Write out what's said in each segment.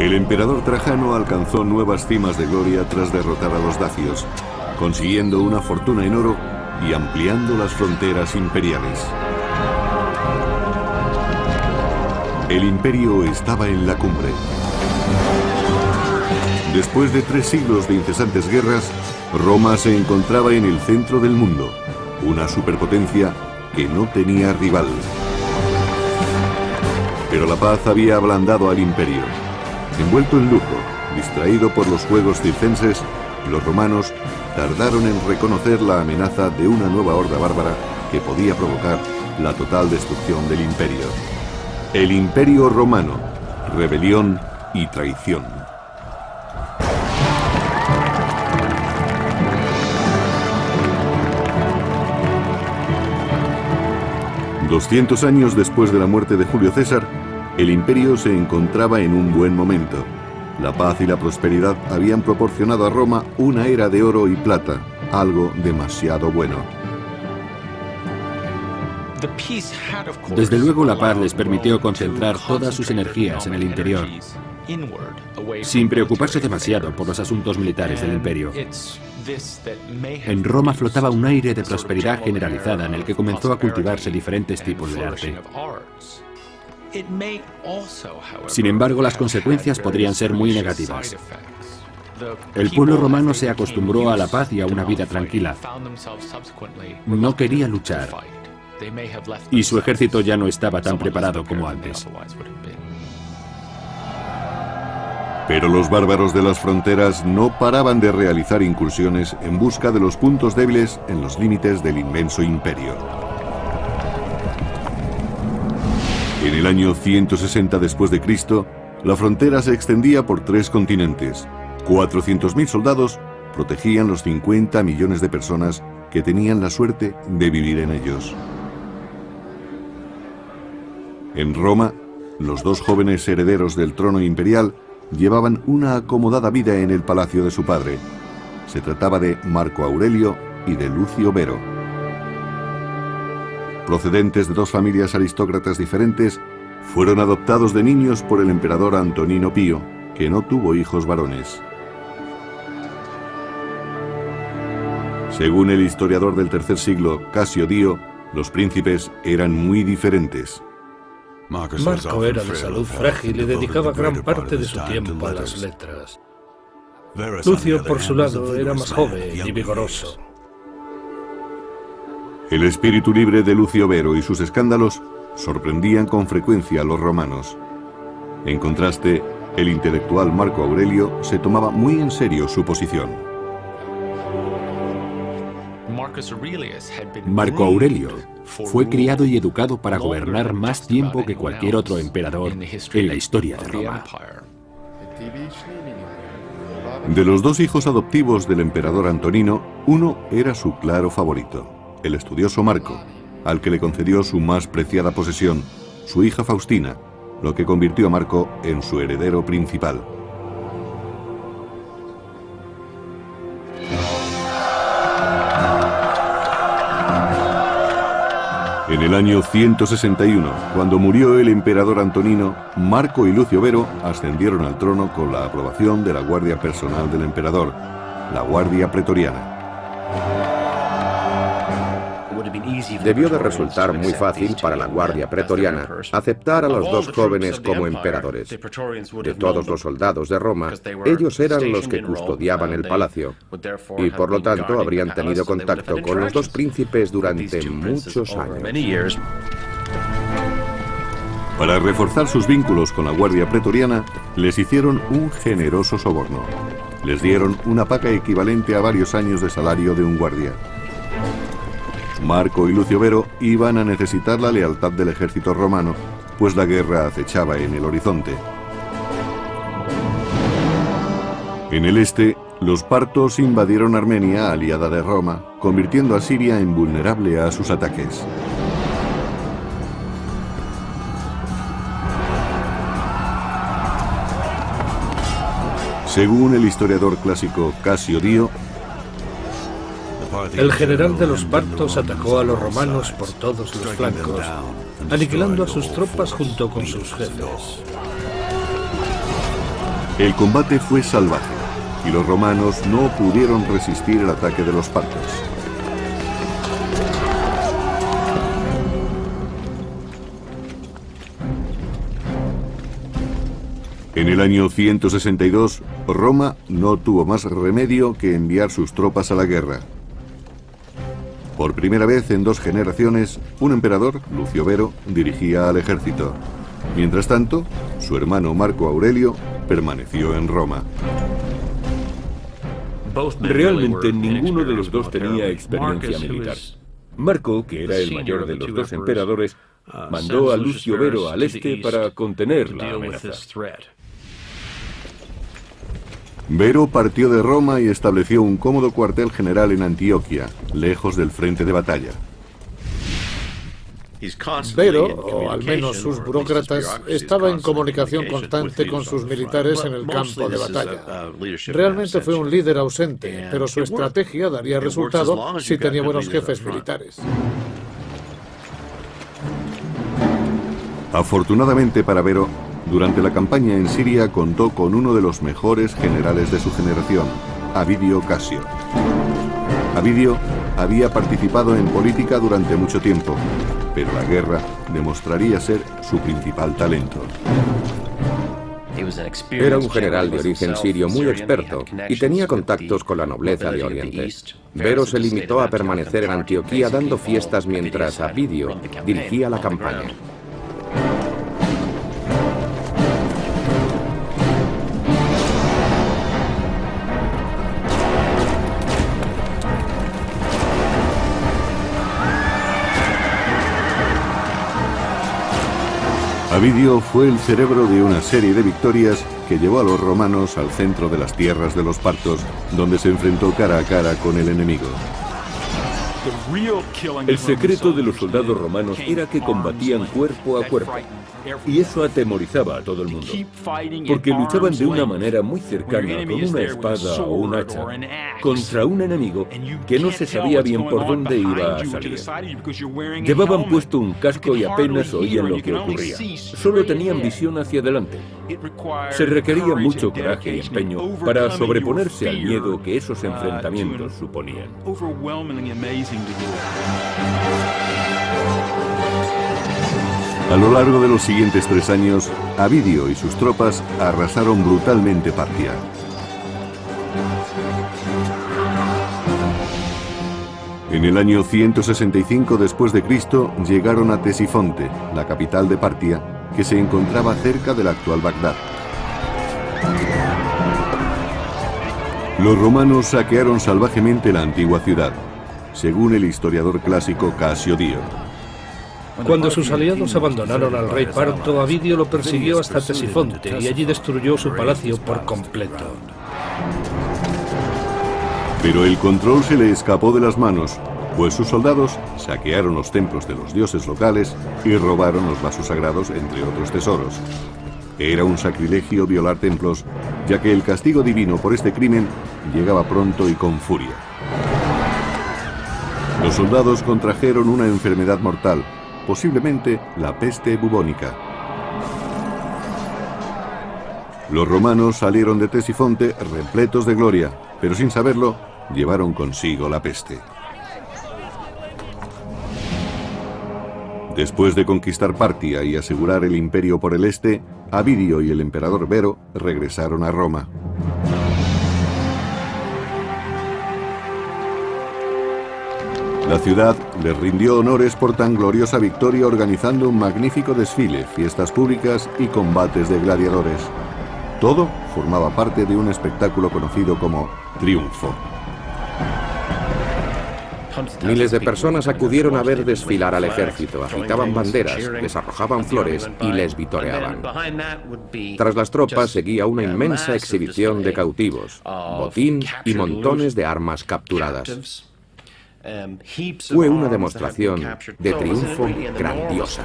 El emperador Trajano alcanzó nuevas cimas de gloria tras derrotar a los dacios, consiguiendo una fortuna en oro y ampliando las fronteras imperiales. El imperio estaba en la cumbre. Después de 3 siglos de incesantes guerras, Roma se encontraba en el centro del mundo, una superpotencia que no tenía rival. Pero la paz había ablandado al imperio. Envuelto en lujo, distraído por los juegos circenses, los romanos tardaron en reconocer la amenaza de una nueva horda bárbara que podía provocar la total destrucción del imperio. El Imperio Romano, rebelión y traición. $200 años después de la muerte de Julio César, el imperio se encontraba en un buen momento. La paz y la prosperidad habían proporcionado a Roma una era de oro y plata, algo demasiado bueno. Desde luego la paz les permitió concentrar todas sus energías en el interior, sin preocuparse demasiado por los asuntos militares del imperio. En Roma flotaba un aire de prosperidad generalizada en el que comenzó a cultivarse diferentes tipos de arte. Sin embargo, las consecuencias podrían ser muy negativas. El pueblo romano se acostumbró a la paz y a una vida tranquila. No quería luchar. Y su ejército ya no estaba tan preparado como antes. Pero los bárbaros de las fronteras no paraban de realizar incursiones en busca de los puntos débiles en los límites del inmenso imperio. En el año 160 después de Cristo, la frontera se extendía por 3 continentes. 400.000 soldados protegían los 50 millones de personas que tenían la suerte de vivir en ellos. En Roma, los 2 jóvenes herederos del trono imperial llevaban una acomodada vida en el palacio de su padre. Se trataba de Marco Aurelio y de Lucio Vero. Procedentes de 2 familias aristócratas diferentes, fueron adoptados de niños por el emperador Antonino Pío, que no tuvo hijos varones. Según el historiador del tercer siglo, Casio Dio, los príncipes eran muy diferentes. Marco era de salud frágil y dedicaba gran parte de su tiempo a las letras. Lucio, por su lado, era más joven y vigoroso. El espíritu libre de Lucio Vero y sus escándalos sorprendían con frecuencia a los romanos. En contraste, el intelectual Marco Aurelio se tomaba muy en serio su posición. Marco Aurelio fue criado y educado para gobernar más tiempo que cualquier otro emperador en la historia de Roma. De los 2 hijos adoptivos del emperador Antonino, uno era su claro favorito, el estudioso Marco, al que le concedió su más preciada posesión, su hija Faustina, lo que convirtió a Marco en su heredero principal. En el año 161, cuando murió el emperador Antonino, Marco y Lucio Vero ascendieron al trono con la aprobación de la guardia personal del emperador, la Guardia Pretoriana. Debió de resultar muy fácil para la Guardia Pretoriana aceptar a los 2 jóvenes como emperadores. De todos los soldados de Roma, ellos eran los que custodiaban el palacio, y por lo tanto habrían tenido contacto con los 2 príncipes durante muchos años. Para reforzar sus vínculos con la Guardia Pretoriana, les hicieron un generoso soborno. Les dieron una paga equivalente a varios años de salario de un guardia. Marco y Lucio Vero iban a necesitar la lealtad del ejército romano, pues la guerra acechaba en el horizonte. En el este, los partos invadieron Armenia, aliada de Roma, convirtiendo a Siria en vulnerable a sus ataques. Según el historiador clásico Casio Dio, el general de los partos atacó a los romanos por todos los flancos, aniquilando a sus tropas junto con sus jefes. El combate fue salvaje y los romanos no pudieron resistir el ataque de los partos. En el año 162, Roma no tuvo más remedio que enviar sus tropas a la guerra. Por primera vez en 2 generaciones, un emperador, Lucio Vero, dirigía al ejército. Mientras tanto, su hermano Marco Aurelio permaneció en Roma. Realmente ninguno de los dos tenía experiencia militar. Marco, que era el mayor de los 2 emperadores, mandó a Lucio Vero al este para contener la amenaza. Vero partió de Roma y estableció un cómodo cuartel general en Antioquia, lejos del frente de batalla. Vero, o al menos sus burócratas, estaba en comunicación constante con sus militares en el campo de batalla. Realmente fue un líder ausente, pero su estrategia daría resultado si tenía buenos jefes militares. Afortunadamente para Vero, durante la campaña en Siria contó con uno de los mejores generales de su generación, Avidio Casio. Avidio había participado en política durante mucho tiempo, pero la guerra demostraría ser su principal talento. Era un general de origen sirio muy experto y tenía contactos con la nobleza de Oriente. Vero se limitó a permanecer en Antioquía dando fiestas mientras Avidio dirigía la campaña. Avidio fue el cerebro de una serie de victorias que llevó a los romanos al centro de las tierras de los partos, donde se enfrentó cara a cara con el enemigo. El secreto de los soldados romanos era que combatían cuerpo a cuerpo. Y eso atemorizaba a todo el mundo, porque luchaban de una manera muy cercana con una espada o un hacha contra un enemigo que no se sabía bien por dónde iba a salir. Llevaban puesto un casco y apenas oían lo que ocurría. Solo tenían visión hacia adelante. Se requería mucho coraje y empeño para sobreponerse al miedo que esos enfrentamientos suponían. A lo largo de los siguientes 3 años, Avidio y sus tropas arrasaron brutalmente Partia. En el año 165 después de Cristo llegaron a Ctesifonte, la capital de Partia, que se encontraba cerca del actual Bagdad. Los romanos saquearon salvajemente la antigua ciudad, según el historiador clásico Casio Dio. Cuando sus aliados abandonaron al rey parto, Avidio lo persiguió hasta Ctesifonte y allí destruyó su palacio por completo. Pero el control se le escapó de las manos, pues sus soldados saquearon los templos de los dioses locales y robaron los vasos sagrados, entre otros tesoros. Era un sacrilegio violar templos, ya que el castigo divino por este crimen llegaba pronto y con furia. Los soldados contrajeron una enfermedad mortal, posiblemente la peste bubónica. Los romanos salieron de Ctesifonte repletos de gloria, pero sin saberlo, llevaron consigo la peste. Después de conquistar Partia y asegurar el imperio por el este, Avidio y el emperador Vero regresaron a Roma. La ciudad les rindió honores por tan gloriosa victoria organizando un magnífico desfile, fiestas públicas y combates de gladiadores. Todo formaba parte de un espectáculo conocido como triunfo. Miles de personas acudieron a ver desfilar al ejército, agitaban banderas, les arrojaban flores y les vitoreaban. Tras las tropas seguía una inmensa exhibición de cautivos, botín y montones de armas capturadas. Fue una demostración de triunfo grandiosa.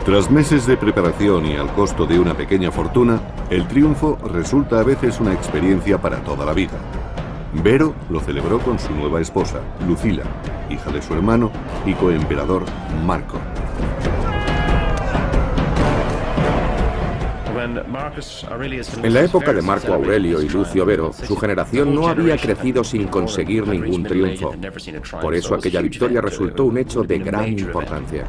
Tras meses de preparación y al costo de una pequeña fortuna, el triunfo resulta a veces una experiencia para toda la vida. Vero lo celebró con su nueva esposa, Lucila, hija de su hermano y coemperador Marco. En la época de Marco Aurelio y Lucio Vero, su generación no había crecido sin conseguir ningún triunfo. Por eso aquella victoria resultó un hecho de gran importancia.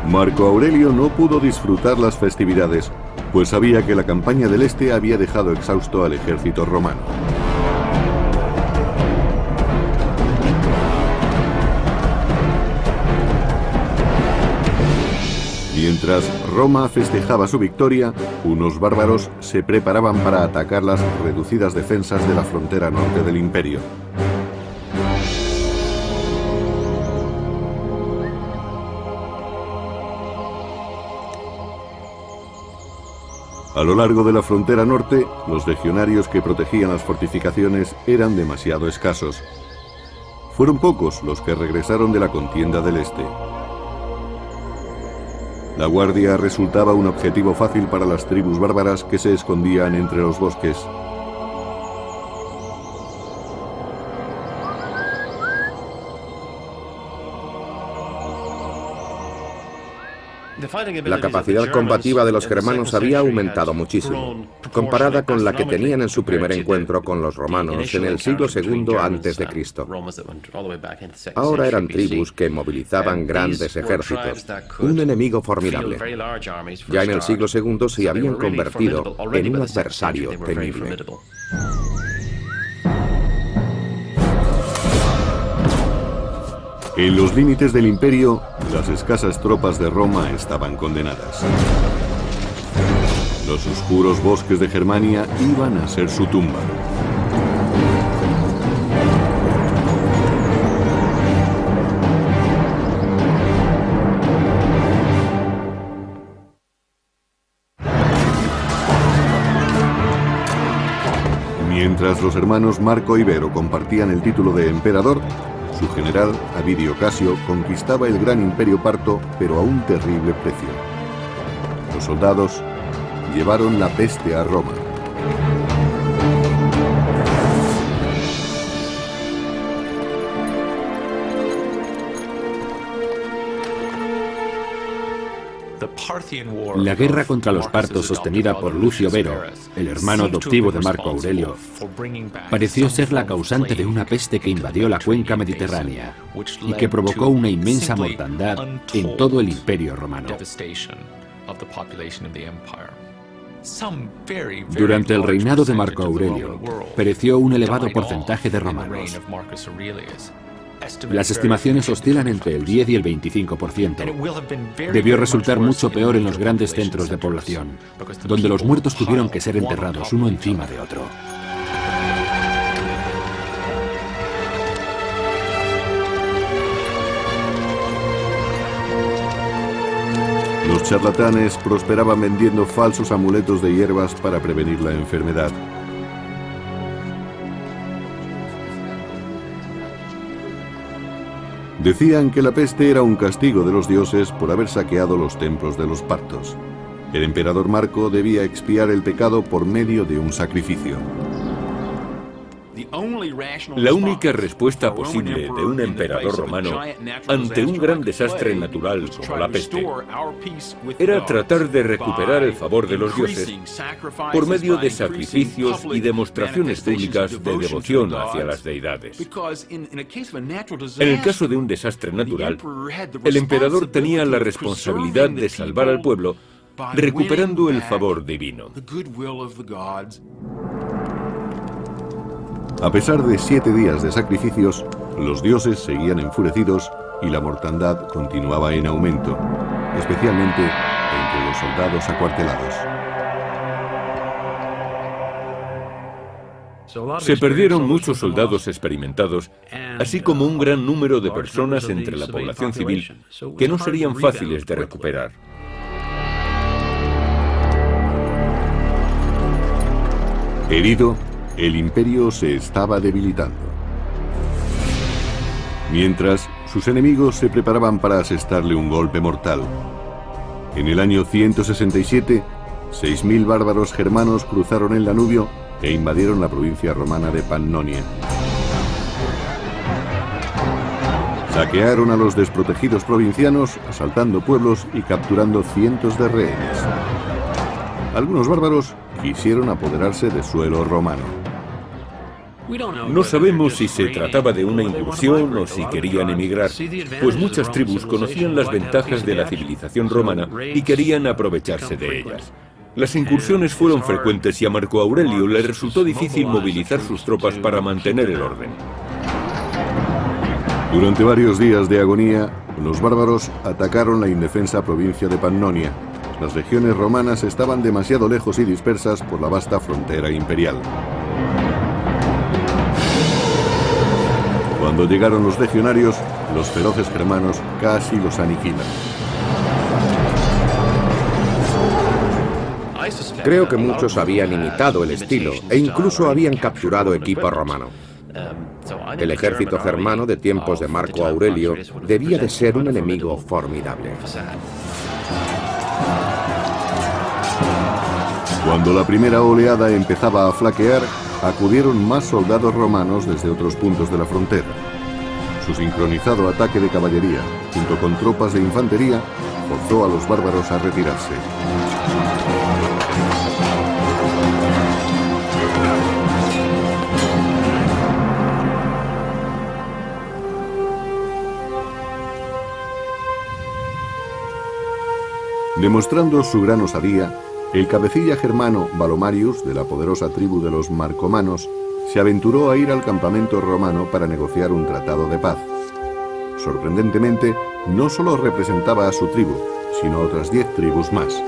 Marco Aurelio no pudo disfrutar las festividades, pues sabía que la campaña del Este había dejado exhausto al ejército romano. Mientras Roma festejaba su victoria, unos bárbaros se preparaban para atacar las reducidas defensas de la frontera norte del imperio. A lo largo de la frontera norte, los legionarios que protegían las fortificaciones eran demasiado escasos. Fueron pocos los que regresaron de la contienda del Este. La guardia resultaba un objetivo fácil para las tribus bárbaras que se escondían entre los bosques. La capacidad combativa de los germanos había aumentado muchísimo, comparada con la que tenían en su primer encuentro con los romanos en el siglo II a.C. Ahora eran tribus que movilizaban grandes ejércitos, un enemigo formidable. Ya en el siglo II se habían convertido en un adversario temible. En los límites del imperio, las escasas tropas de Roma estaban condenadas. Los oscuros bosques de Germania iban a ser su tumba. Mientras los hermanos Marco y Vero compartían el título de emperador, su general, Avidio Casio, conquistaba el gran imperio parto, pero a un terrible precio. Los soldados llevaron la peste a Roma. La guerra contra los partos sostenida por Lucio Vero, el hermano adoptivo de Marco Aurelio, pareció ser la causante de una peste que invadió la cuenca mediterránea y que provocó una inmensa mortandad en todo el imperio romano. Durante el reinado de Marco Aurelio, pereció un elevado porcentaje de romanos. Las estimaciones oscilan entre el 10 y el 25%. Debió resultar mucho peor en los grandes centros de población, donde los muertos tuvieron que ser enterrados uno encima de otro. Los charlatanes prosperaban vendiendo falsos amuletos de hierbas para prevenir la enfermedad. Decían que la peste era un castigo de los dioses por haber saqueado los templos de los partos. El emperador Marco debía expiar el pecado por medio de un sacrificio. La única respuesta posible de un emperador romano ante un gran desastre natural como la peste era tratar de recuperar el favor de los dioses por medio de sacrificios y demostraciones públicas de devoción hacia las deidades. En el caso de un desastre natural, el emperador tenía la responsabilidad de salvar al pueblo recuperando el favor divino. A pesar de 7 días de sacrificios, los dioses seguían enfurecidos y la mortandad continuaba en aumento, especialmente entre los soldados acuartelados. Se perdieron muchos soldados experimentados, así como un gran número de personas entre la población civil que no serían fáciles de recuperar. Herido, el imperio se estaba debilitando. Mientras, sus enemigos se preparaban para asestarle un golpe mortal. En el año 167, 6.000 bárbaros germanos cruzaron el Danubio e invadieron la provincia romana de Pannonia. Saquearon a los desprotegidos provincianos, asaltando pueblos y capturando cientos de rehenes. Algunos bárbaros quisieron apoderarse de suelo romano. No sabemos si se trataba de una incursión o si querían emigrar, pues muchas tribus conocían las ventajas de la civilización romana y querían aprovecharse de ellas. Las incursiones fueron frecuentes y a Marco Aurelio le resultó difícil movilizar sus tropas para mantener el orden. Durante varios días de agonía, los bárbaros atacaron la indefensa provincia de Pannonia. Las legiones romanas estaban demasiado lejos y dispersas por la vasta frontera imperial. Cuando llegaron los legionarios, los feroces germanos casi los aniquilan. Creo que muchos habían imitado el estilo e incluso habían capturado equipo romano. El ejército germano de tiempos de Marco Aurelio debía de ser un enemigo formidable. Cuando la primera oleada empezaba a flaquear, acudieron más soldados romanos desde otros puntos de la frontera. Su sincronizado ataque de caballería, junto con tropas de infantería, forzó a los bárbaros a retirarse. Demostrando su gran osadía, el cabecilla germano Valomarius, de la poderosa tribu de los Marcomanos, se aventuró a ir al campamento romano para negociar un tratado de paz. Sorprendentemente, no solo representaba a su tribu, sino a otras 10 tribus más.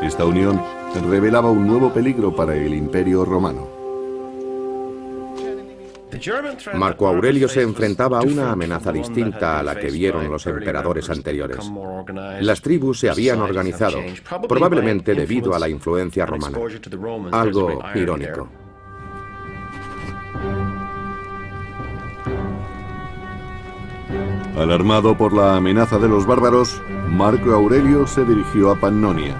Esta unión revelaba un nuevo peligro para el Imperio Romano. Marco Aurelio se enfrentaba a una amenaza distinta a la que vieron los emperadores anteriores. Las tribus se habían organizado, probablemente debido a la influencia romana. Algo irónico. Alarmado por la amenaza de los bárbaros, Marco Aurelio se dirigió a Pannonia.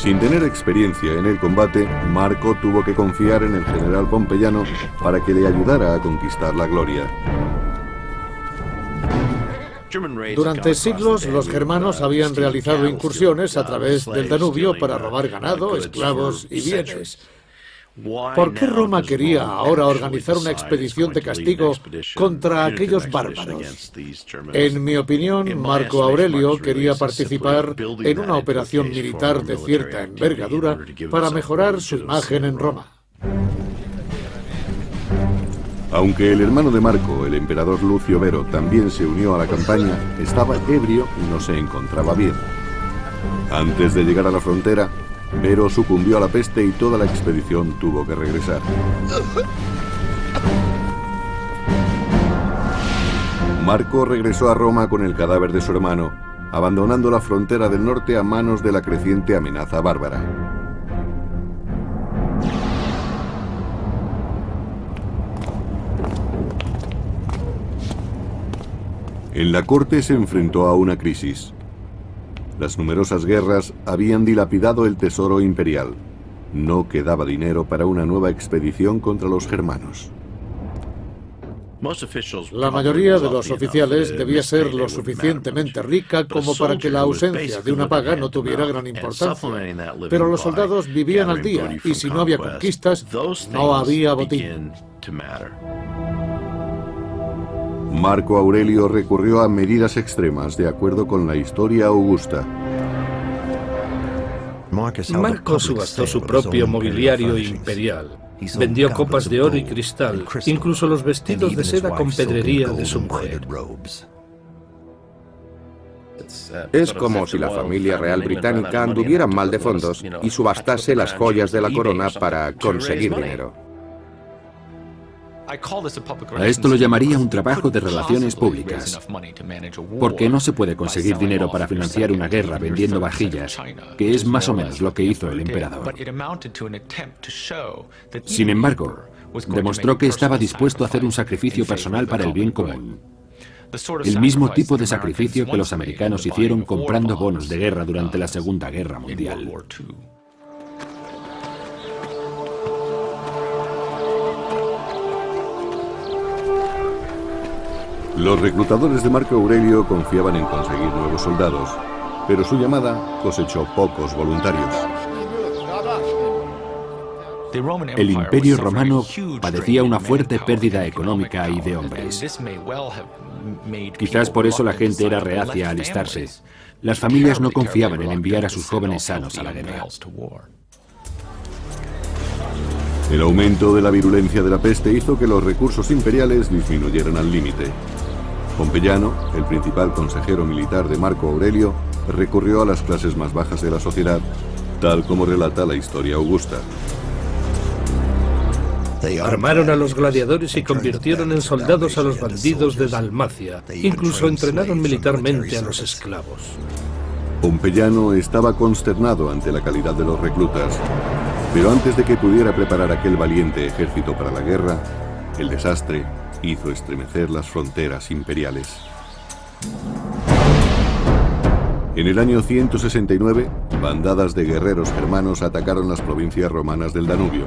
Sin tener experiencia en el combate, Marco tuvo que confiar en el general pompeyano para que le ayudara a conquistar la gloria. Durante siglos, los germanos habían realizado incursiones a través del Danubio para robar ganado, esclavos y bienes. ¿Por qué Roma quería ahora organizar una expedición de castigo contra aquellos bárbaros? En mi opinión, Marco Aurelio quería participar en una operación militar de cierta envergadura para mejorar su imagen en Roma. Aunque el hermano de Marco, el emperador Lucio Vero, también se unió a la campaña, estaba ebrio y no se encontraba bien. Antes de llegar a la frontera, Vero sucumbió a la peste y toda la expedición tuvo que regresar. Marco regresó a Roma con el cadáver de su hermano, abandonando la frontera del norte a manos de la creciente amenaza bárbara. En la corte se enfrentó a una crisis. Las numerosas guerras habían dilapidado el tesoro imperial. No quedaba dinero para una nueva expedición contra los germanos. La mayoría de los oficiales debía ser lo suficientemente rica como para que la ausencia de una paga no tuviera gran importancia. Pero los soldados vivían al día y si no había conquistas, no había botín. Marco Aurelio recurrió a medidas extremas de acuerdo con la historia augusta. Marco subastó su propio mobiliario imperial. Vendió copas de oro y cristal, incluso los vestidos de seda con pedrería de su mujer. Es como si la familia real británica anduviera mal de fondos y subastase las joyas de la corona para conseguir dinero. A esto lo llamaría un trabajo de relaciones públicas, porque no se puede conseguir dinero para financiar una guerra vendiendo vajillas, que es más o menos lo que hizo el emperador. Sin embargo, demostró que estaba dispuesto a hacer un sacrificio personal para el bien común. El mismo tipo de sacrificio que los americanos hicieron comprando bonos de guerra durante la Segunda Guerra Mundial. Los reclutadores de Marco Aurelio confiaban en conseguir nuevos soldados, pero su llamada cosechó pocos voluntarios. El Imperio Romano padecía una fuerte pérdida económica y de hombres. Quizás por eso la gente era reacia a alistarse. Las familias no confiaban en enviar a sus jóvenes sanos a la guerra. El aumento de la virulencia de la peste hizo que los recursos imperiales disminuyeran al límite. Pompeyano, el principal consejero militar de Marco Aurelio, recurrió a las clases más bajas de la sociedad, tal como relata la historia augusta. Armaron a los gladiadores y convirtieron en soldados a los bandidos de Dalmacia. Incluso entrenaron militarmente a los esclavos. Pompeyano estaba consternado ante la calidad de los reclutas, pero antes de que pudiera preparar aquel valiente ejército para la guerra, el desastre hizo estremecer las fronteras imperiales. En el año 169, bandadas de guerreros germanos atacaron las provincias romanas del Danubio.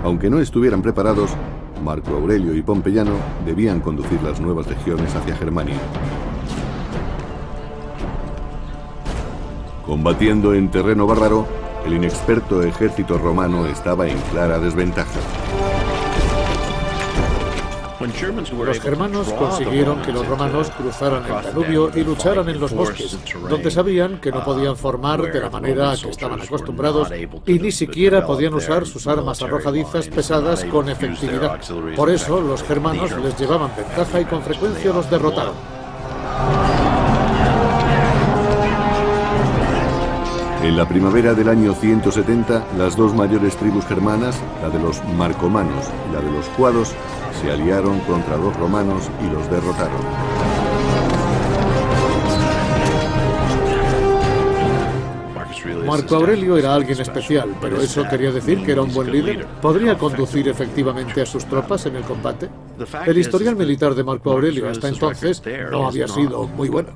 Aunque no estuvieran preparados, Marco Aurelio y Pompeyano debían conducir las nuevas legiones hacia Germania. Combatiendo en terreno bárbaro, el inexperto ejército romano estaba en clara desventaja. Los germanos consiguieron que los romanos cruzaran el Danubio y lucharan en los bosques, donde sabían que no podían formar de la manera a que estaban acostumbrados y ni siquiera podían usar sus armas arrojadizas pesadas con efectividad. Por eso los germanos les llevaban ventaja y con frecuencia los derrotaron. En la primavera del año 170, las dos mayores tribus germanas, la de los marcomanos y la de los cuados, se aliaron contra los romanos y los derrotaron. Marco Aurelio era alguien especial, pero ¿eso quería decir que era un buen líder? ¿Podría conducir efectivamente a sus tropas en el combate? El historial militar de Marco Aurelio hasta entonces no había sido muy bueno.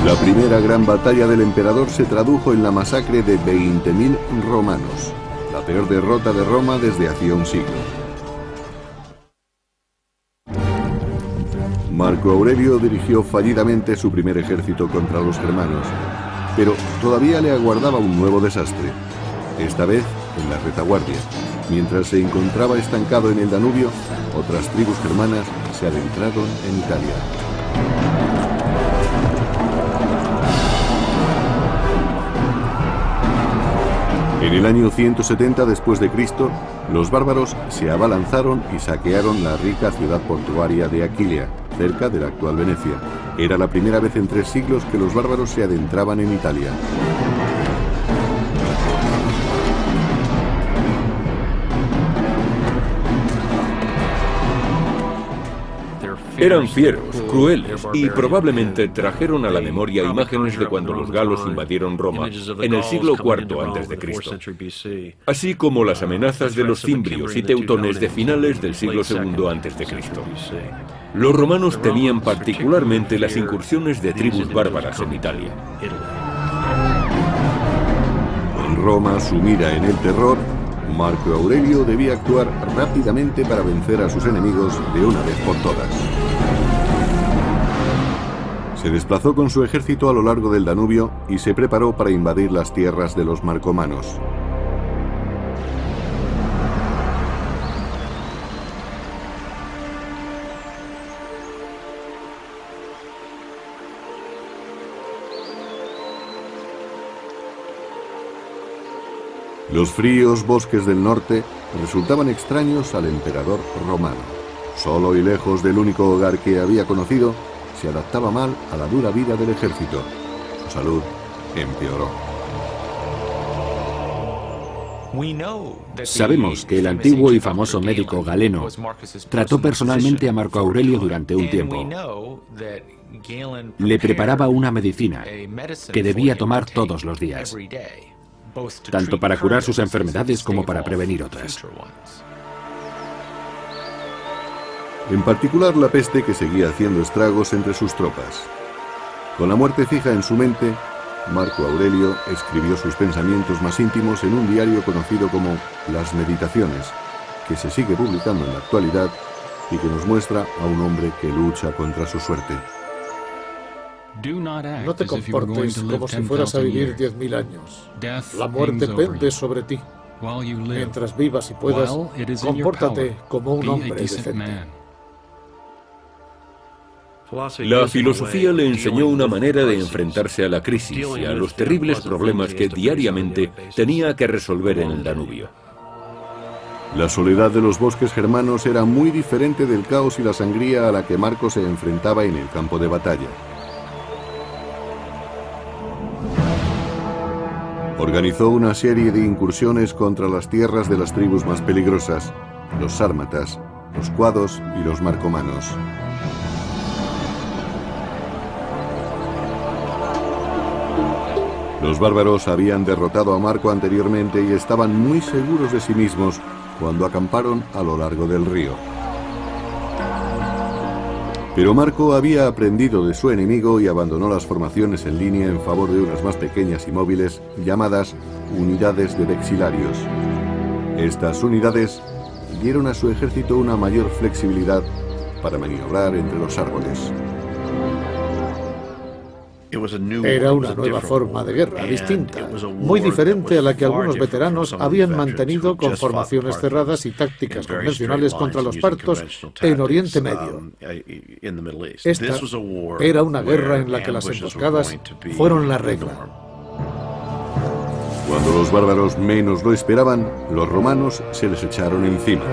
La primera gran batalla del emperador se tradujo en la masacre de 20.000 romanos, la peor derrota de Roma desde hacía un siglo. Marco Aurelio dirigió fallidamente su primer ejército contra los germanos, pero todavía le aguardaba un nuevo desastre, esta vez en la retaguardia. Mientras se encontraba estancado en el Danubio, otras tribus germanas se adentraron en Italia. En el año 170 después de Cristo, los bárbaros se abalanzaron y saquearon la rica ciudad portuaria de Aquilia, cerca de la actual Venecia. Era la primera vez en 3 siglos que los bárbaros se adentraban en Italia. Eran fieros, crueles y probablemente trajeron a la memoria imágenes de cuando los galos invadieron Roma en el siglo IV a.C., así como las amenazas de los cimbrios y teutones de finales del siglo II a.C. Los romanos temían particularmente las incursiones de tribus bárbaras en Italia. Con Roma sumida en el terror, Marco Aurelio debía actuar rápidamente para vencer a sus enemigos de una vez por todas. Se desplazó con su ejército a lo largo del Danubio y se preparó para invadir las tierras de los marcomanos. Los fríos bosques del norte resultaban extraños al emperador romano. Solo y lejos del único hogar que había conocido, se adaptaba mal a la dura vida del ejército. Su salud empeoró. Sabemos que el antiguo y famoso médico Galeno trató personalmente a Marco Aurelio durante un tiempo. Le preparaba una medicina que debía tomar todos los días, tanto para curar sus enfermedades como para prevenir otras. En particular la peste, que seguía haciendo estragos entre sus tropas. Con la muerte fija en su mente, Marco Aurelio escribió sus pensamientos más íntimos en un diario conocido como Las Meditaciones, que se sigue publicando en la actualidad y que nos muestra a un hombre que lucha contra su suerte. No te comportes como si fueras a vivir 10.000 años. La muerte pende sobre ti. Mientras vivas y puedas, compórtate como un hombre decente. La filosofía le enseñó una manera de enfrentarse a la crisis y a los terribles problemas que diariamente tenía que resolver en el Danubio. La soledad de los bosques germanos era muy diferente del caos y la sangría a la que Marco se enfrentaba en el campo de batalla. Organizó una serie de incursiones contra las tierras de las tribus más peligrosas, los sármatas, los cuados y los marcomanos. Los bárbaros habían derrotado a Marco anteriormente y estaban muy seguros de sí mismos cuando acamparon a lo largo del río. Pero Marco había aprendido de su enemigo y abandonó las formaciones en línea en favor de unas más pequeñas y móviles llamadas unidades de vexilarios. Estas unidades dieron a su ejército una mayor flexibilidad para maniobrar entre los árboles. Era una nueva forma de guerra, distinta, muy diferente a la que algunos veteranos habían mantenido con formaciones cerradas y tácticas convencionales contra los partos en Oriente Medio. Esta era una guerra en la que las emboscadas fueron la regla. Cuando los bárbaros menos lo esperaban, los romanos se les echaron encima.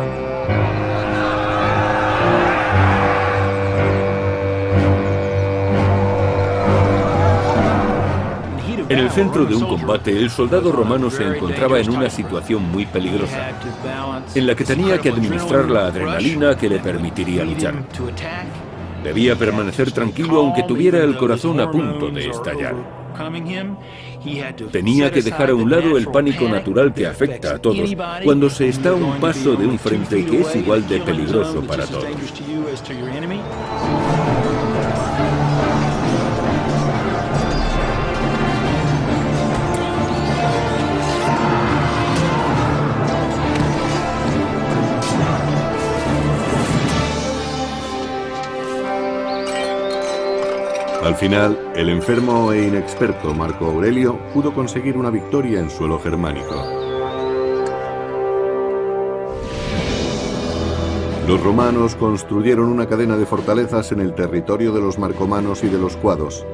En el centro de un combate, el soldado romano se encontraba en una situación muy peligrosa, en la que tenía que administrar la adrenalina que le permitiría luchar. Debía permanecer tranquilo aunque tuviera el corazón a punto de estallar. Tenía que dejar a un lado el pánico natural que afecta a todos cuando se está a un paso de un frente que es igual de peligroso para todos. Al final, el enfermo e inexperto Marco Aurelio pudo conseguir una victoria en suelo germánico. Los romanos construyeron una cadena de fortalezas en el territorio de los marcomanos y de los cuados.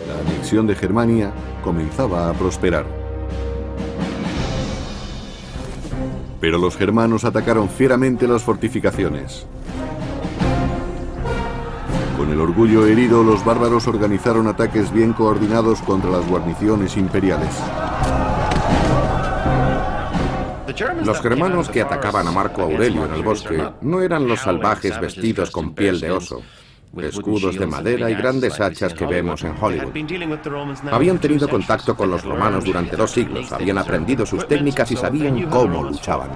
La anexión de Germania comenzaba a prosperar. Pero los germanos atacaron fieramente las fortificaciones. Con el orgullo herido, los bárbaros organizaron ataques bien coordinados contra las guarniciones imperiales. Los germanos que atacaban a Marco Aurelio en el bosque no eran los salvajes vestidos con piel de oso, escudos de madera y grandes hachas que vemos en Hollywood. Habían tenido contacto con los romanos durante 2 siglos, habían aprendido sus técnicas y sabían cómo luchaban.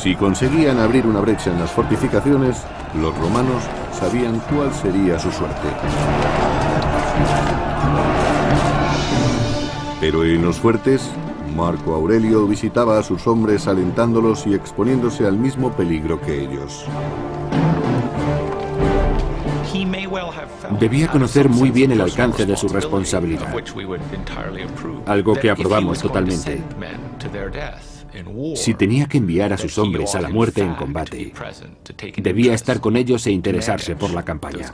Si conseguían abrir una brecha en las fortificaciones, los romanos sabían cuál sería su suerte. Pero en los fuertes, Marco Aurelio visitaba a sus hombres alentándolos y exponiéndose al mismo peligro que ellos. Debía conocer muy bien el alcance de su responsabilidad, algo que aprobamos totalmente. Si tenía que enviar a sus hombres a la muerte en combate, debía estar con ellos e interesarse por la campaña.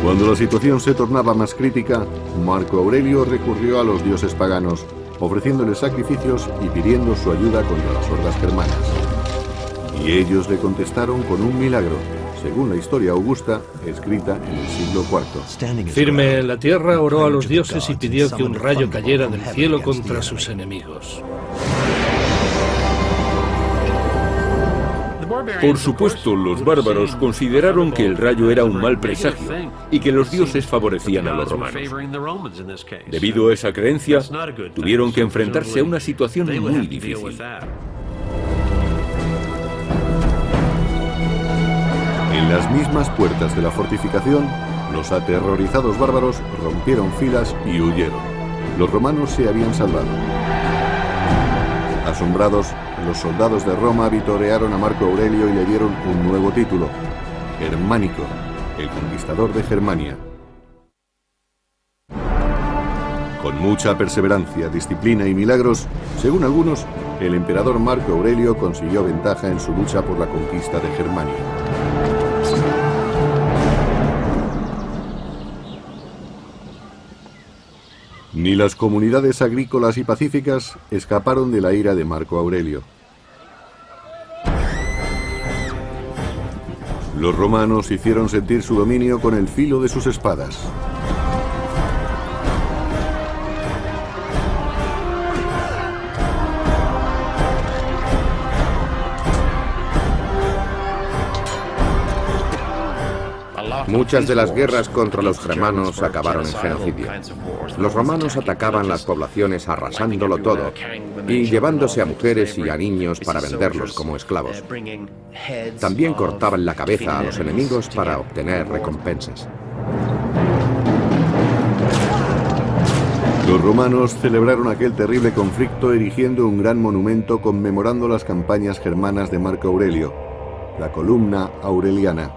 Cuando la situación se tornaba más crítica, Marco Aurelio recurrió a los dioses paganos, ofreciéndoles sacrificios y pidiendo su ayuda contra las hordas germanas. Y ellos le contestaron con un milagro, según la historia augusta, escrita en el siglo IV. Firme en la tierra, oró a los dioses y pidió que un rayo cayera del cielo contra sus enemigos. Por supuesto, los bárbaros consideraron que el rayo era un mal presagio y que los dioses favorecían a los romanos. Debido a esa creencia, tuvieron que enfrentarse a una situación muy difícil. En las mismas puertas de la fortificación, los aterrorizados bárbaros rompieron filas y huyeron. Los romanos se habían salvado. Asombrados, los soldados de Roma vitorearon a Marco Aurelio y le dieron un nuevo título: Germánico, el conquistador de Germania. Con mucha perseverancia, disciplina y milagros, según algunos, el emperador Marco Aurelio consiguió ventaja en su lucha por la conquista de Germania. Ni las comunidades agrícolas y pacíficas escaparon de la ira de Marco Aurelio. Los romanos hicieron sentir su dominio con el filo de sus espadas. Muchas de las guerras contra los germanos acabaron en genocidio. Los romanos atacaban las poblaciones arrasándolo todo y llevándose a mujeres y a niños para venderlos como esclavos. También cortaban la cabeza a los enemigos para obtener recompensas. Los romanos celebraron aquel terrible conflicto erigiendo un gran monumento conmemorando las campañas germanas de Marco Aurelio, la Columna Aureliana.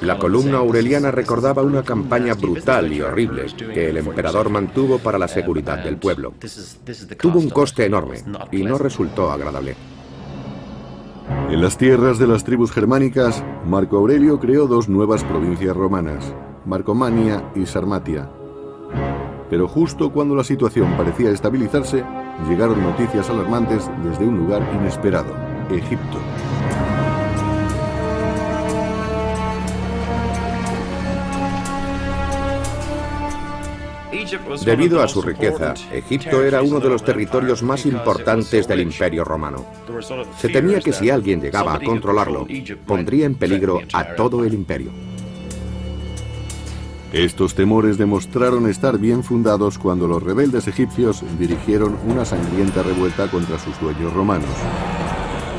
La columna aureliana recordaba una campaña brutal y horrible que el emperador mantuvo para la seguridad del pueblo. Tuvo un coste enorme y no resultó agradable. En las tierras de las tribus germánicas, Marco Aurelio creó dos nuevas provincias romanas, Marcomania y Sarmatia. Pero justo cuando la situación parecía estabilizarse, llegaron noticias alarmantes desde un lugar inesperado, Egipto. Debido a su riqueza, Egipto era uno de los territorios más importantes del Imperio Romano. Se temía que si alguien llegaba a controlarlo, pondría en peligro a todo el imperio. Estos temores demostraron estar bien fundados cuando los rebeldes egipcios dirigieron una sangrienta revuelta contra sus dueños romanos.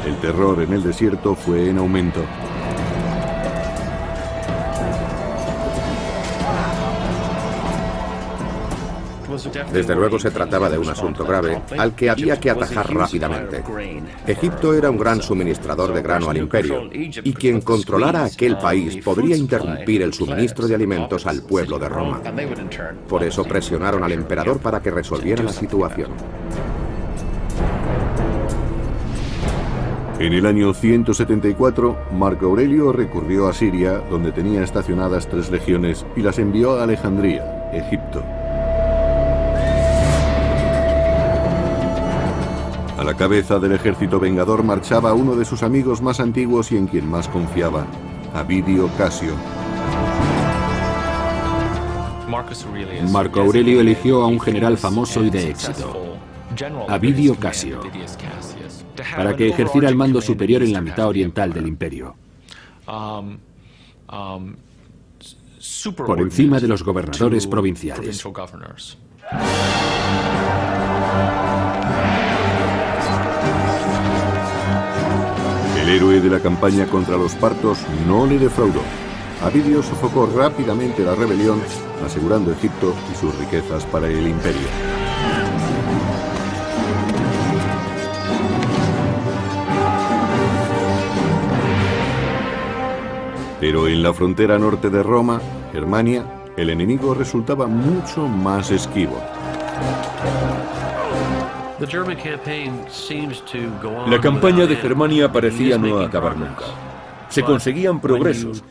El terror en el desierto fue en aumento. Desde luego se trataba de un asunto grave al que había que atajar rápidamente. Egipto era un gran suministrador de grano al imperio, y quien controlara aquel país podría interrumpir el suministro de alimentos al pueblo de Roma. Por eso presionaron al emperador para que resolviera la situación. En el año 174, Marco Aurelio recurrió a Siria, donde tenía estacionadas 3 legiones, y las envió a Alejandría, Egipto. A la cabeza del ejército vengador marchaba uno de sus amigos más antiguos y en quien más confiaba, Avidio Casio. Marco Aurelio eligió a un general famoso y de éxito, Avidio Casio, para que ejerciera el mando superior en la mitad oriental del imperio, por encima de los gobernadores provinciales. El héroe de la campaña contra los partos no le defraudó. Avidio sofocó rápidamente la rebelión, asegurando Egipto y sus riquezas para el imperio. Pero en la frontera norte de Roma, Germania, el enemigo resultaba mucho más esquivo. La campaña de Germania parecía no acabar nunca. Se conseguían progresos,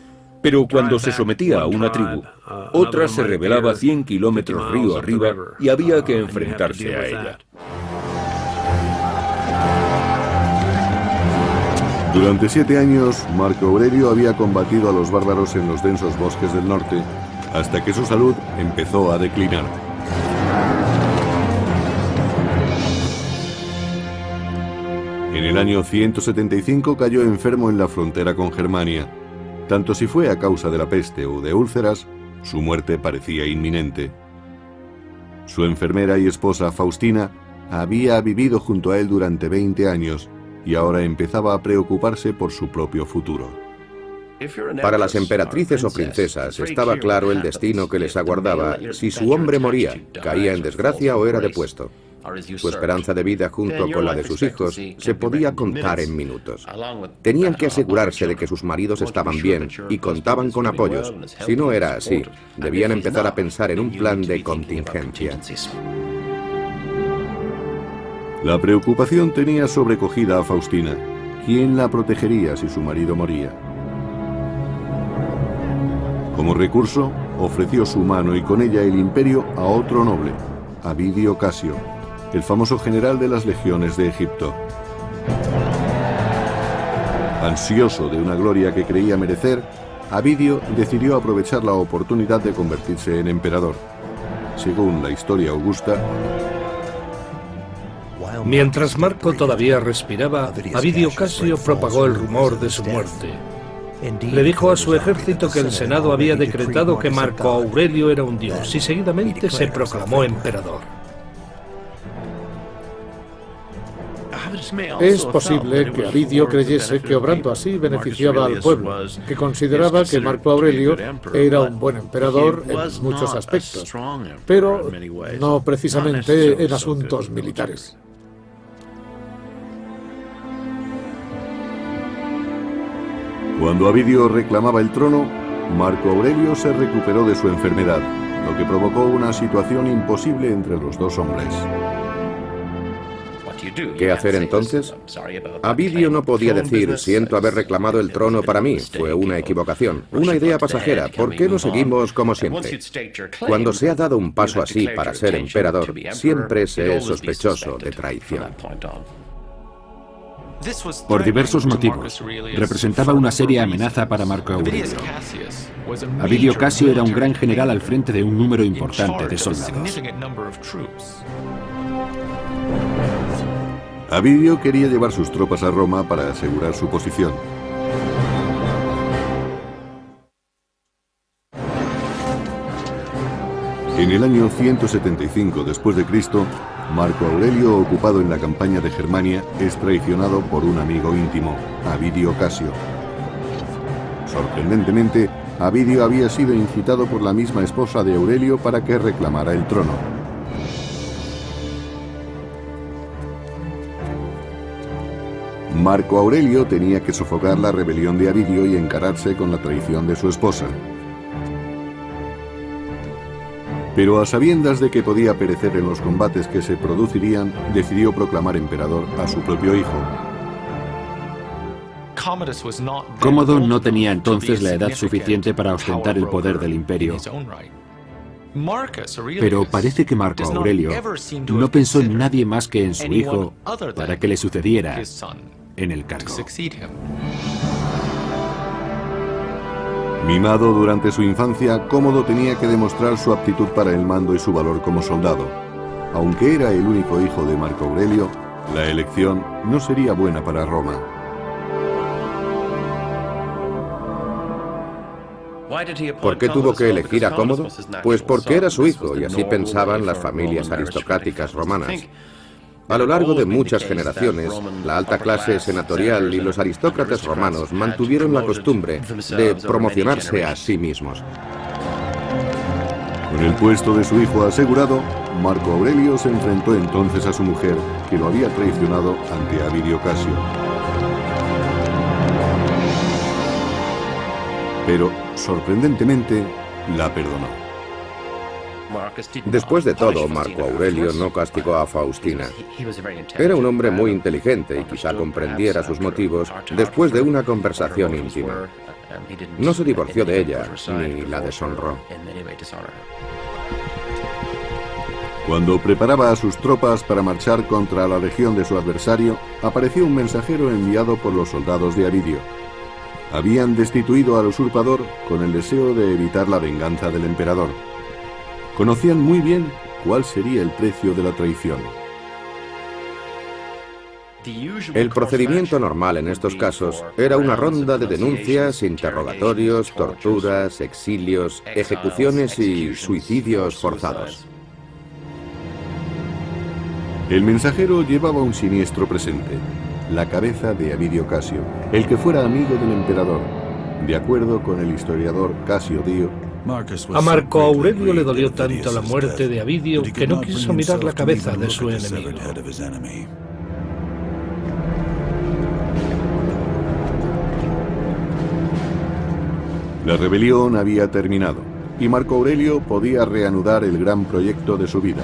pero cuando se sometía a una tribu, otra se rebelaba 100 kilómetros río arriba y había que enfrentarse a ella. Durante 7 años, Marco Aurelio había combatido a los bárbaros en los densos bosques del norte, hasta que su salud empezó a declinar. En el año 175 cayó enfermo en la frontera con Germania. Tanto si fue a causa de la peste o de úlceras, su muerte parecía inminente. Su enfermera y esposa Faustina había vivido junto a él durante 20 años y ahora empezaba a preocuparse por su propio futuro. Para las emperatrices o princesas estaba claro el destino que les aguardaba si su hombre moría, caía en desgracia o era depuesto. Su esperanza de vida junto con la de sus hijos se podía contar en minutos. Tenían que asegurarse de que sus maridos estaban bien y contaban con apoyos. Si no era así, debían empezar a pensar en un plan de contingencia. La preocupación tenía sobrecogida a Faustina. ¿Quién la protegería si su marido moría? Como recurso, ofreció su mano y con ella el imperio a otro noble, Avidio Casio, el famoso general de las legiones de Egipto. Ansioso de una gloria que creía merecer, Avidio decidió aprovechar la oportunidad de convertirse en emperador. Según la historia augusta, mientras Marco todavía respiraba, Avidio Casio propagó el rumor de su muerte. Le dijo a su ejército que el Senado había decretado que Marco Aurelio era un dios y seguidamente se proclamó emperador. Es posible que Avidio creyese que obrando así beneficiaba al pueblo, que consideraba que Marco Aurelio era un buen emperador en muchos aspectos, pero no precisamente en asuntos militares. Cuando Avidio reclamaba el trono, Marco Aurelio se recuperó de su enfermedad, lo que provocó una situación imposible entre los dos hombres. ¿Qué hacer entonces? Avidio no podía decir, siento haber reclamado el trono para mí, fue una equivocación, una idea pasajera, ¿por qué no seguimos como siempre? Cuando se ha dado un paso así para ser emperador, siempre se es sospechoso de traición. Por diversos motivos, representaba una seria amenaza para Marco Aurelio. Avidio Casio era un gran general al frente de un número importante de soldados. Avidio quería llevar sus tropas a Roma para asegurar su posición. En el año 175 después de Cristo, Marco Aurelio, ocupado en la campaña de Germania, es traicionado por un amigo íntimo, Avidio Casio. Sorprendentemente, Avidio había sido incitado por la misma esposa de Aurelio para que reclamara el trono. Marco Aurelio tenía que sofocar la rebelión de Avidio y encararse con la traición de su esposa. Pero a sabiendas de que podía perecer en los combates que se producirían, decidió proclamar emperador a su propio hijo. Cómodo no tenía entonces la edad suficiente para ostentar el poder del imperio. Pero parece que Marco Aurelio no pensó en nadie más que en su hijo para que le sucediera en el cargo. Mimado durante su infancia, Cómodo tenía que demostrar su aptitud para el mando y su valor como soldado. Aunque era el único hijo de Marco Aurelio, la elección no sería buena para Roma. ¿Por qué tuvo que elegir a Cómodo? Pues porque era su hijo y así pensaban las familias aristocráticas romanas. A lo largo de muchas generaciones, la alta clase senatorial y los aristócratas romanos mantuvieron la costumbre de promocionarse a sí mismos. Con el puesto de su hijo asegurado, Marco Aurelio se enfrentó entonces a su mujer, que lo había traicionado ante Avidio Casio. Pero, sorprendentemente, la perdonó. Después de todo, Marco Aurelio no castigó a Faustina. Era un hombre muy inteligente y quizá comprendiera sus motivos después de una conversación íntima. No se divorció de ella, ni la deshonró. Cuando preparaba a sus tropas para marchar contra la legión de su adversario, apareció un mensajero enviado por los soldados de Avidio. Habían destituido al usurpador con el deseo de evitar la venganza del emperador. Conocían muy bien cuál sería el precio de la traición. El procedimiento normal en estos casos era una ronda de denuncias, interrogatorios, torturas, exilios, ejecuciones y suicidios forzados. El mensajero llevaba un siniestro presente, la cabeza de Avidio Casio, el que fuera amigo del emperador. De acuerdo con el historiador Casio Dio, a Marco Aurelio le dolió tanto la muerte de Avidio que no quiso mirar la cabeza de su enemigo. La rebelión había terminado y Marco Aurelio podía reanudar el gran proyecto de su vida: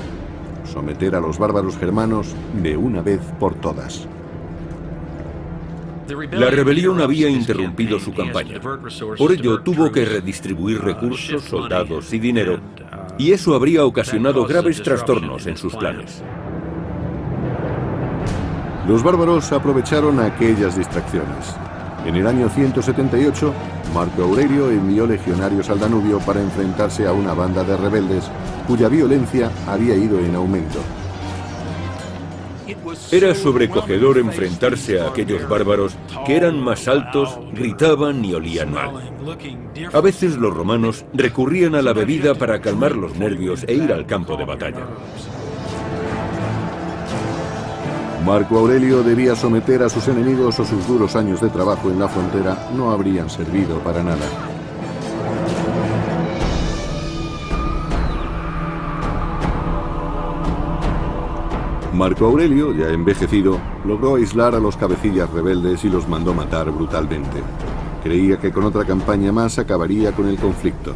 someter a los bárbaros germanos de una vez por todas. La rebelión había interrumpido su campaña. Por ello tuvo que redistribuir recursos, soldados y dinero, y eso habría ocasionado graves trastornos en sus planes. Los bárbaros aprovecharon aquellas distracciones. En el año 178, Marco Aurelio envió legionarios al Danubio para enfrentarse a una banda de rebeldes cuya violencia había ido en aumento. Era sobrecogedor enfrentarse a aquellos bárbaros que eran más altos, gritaban y olían mal. A veces los romanos recurrían a la bebida para calmar los nervios e ir al campo de batalla. Marco Aurelio debía someter a sus enemigos o sus duros años de trabajo en la frontera no habrían servido para nada. Marco Aurelio, ya envejecido, logró aislar a los cabecillas rebeldes y los mandó matar brutalmente. Creía que con otra campaña más acabaría con el conflicto.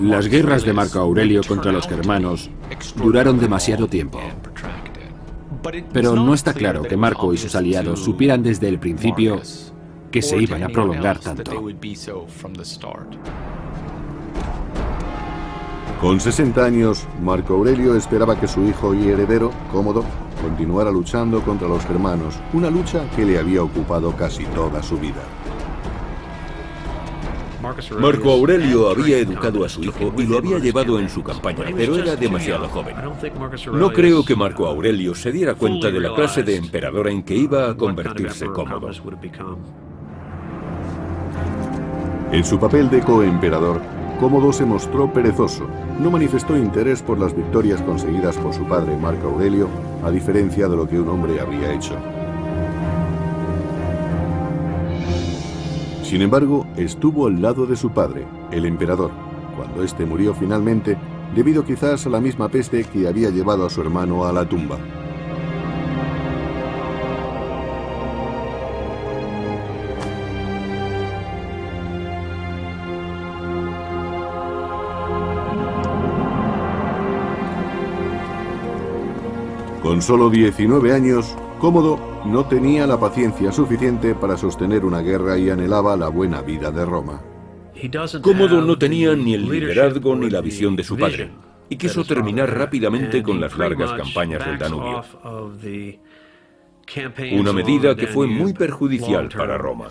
Las guerras de Marco Aurelio contra los germanos duraron demasiado tiempo. Pero no está claro que Marco y sus aliados supieran desde el principio que se iban a prolongar tanto. Con 60 años, Marco Aurelio esperaba que su hijo y heredero, Cómodo, continuara luchando contra los germanos, una lucha que le había ocupado casi toda su vida. Marco Aurelio había educado a su hijo y lo había llevado en su campaña, pero era demasiado joven. No creo que Marco Aurelio se diera cuenta de la clase de emperador en que iba a convertirse Cómodo. En su papel de coemperador, Cómodo se mostró perezoso. No manifestó interés por las victorias conseguidas por su padre Marco Aurelio, a diferencia de lo que un hombre habría hecho. Sin embargo, estuvo al lado de su padre, el emperador, cuando éste murió finalmente, debido quizás a la misma peste que había llevado a su hermano a la tumba. Con solo 19 años, Cómodo no tenía la paciencia suficiente para sostener una guerra y anhelaba la buena vida de Roma. Cómodo no tenía ni el liderazgo ni la visión de su padre, y quiso terminar rápidamente con las largas campañas del Danubio. Una medida que fue muy perjudicial para Roma.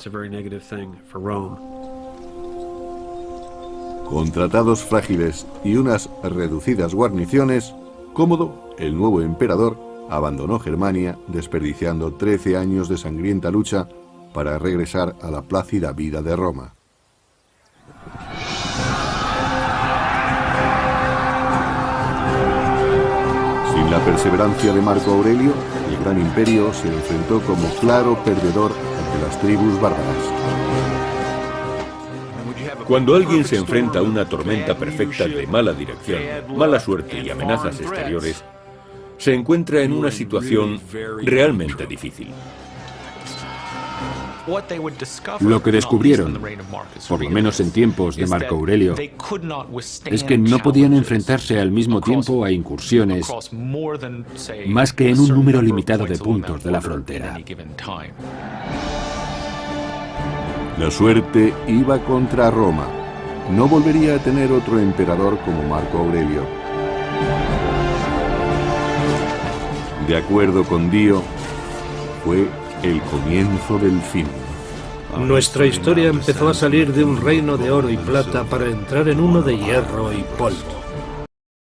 Con tratados frágiles y unas reducidas guarniciones, Cómodo, el nuevo emperador, abandonó Germania, desperdiciando 13 años de sangrienta lucha para regresar a la plácida vida de Roma. Sin la perseverancia de Marco Aurelio, el gran imperio se enfrentó como claro perdedor ante las tribus bárbaras. Cuando alguien se enfrenta a una tormenta perfecta de mala dirección, mala suerte y amenazas exteriores, se encuentra en una situación realmente difícil. Lo que descubrieron, por lo menos en tiempos de Marco Aurelio, es que no podían enfrentarse al mismo tiempo a incursiones más que en un número limitado de puntos de la frontera. La suerte iba contra Roma. No volvería a tener otro emperador como Marco Aurelio. De acuerdo con Dio, fue el comienzo del fin. Nuestra historia empezó a salir de un reino de oro y plata para entrar en uno de hierro y polvo.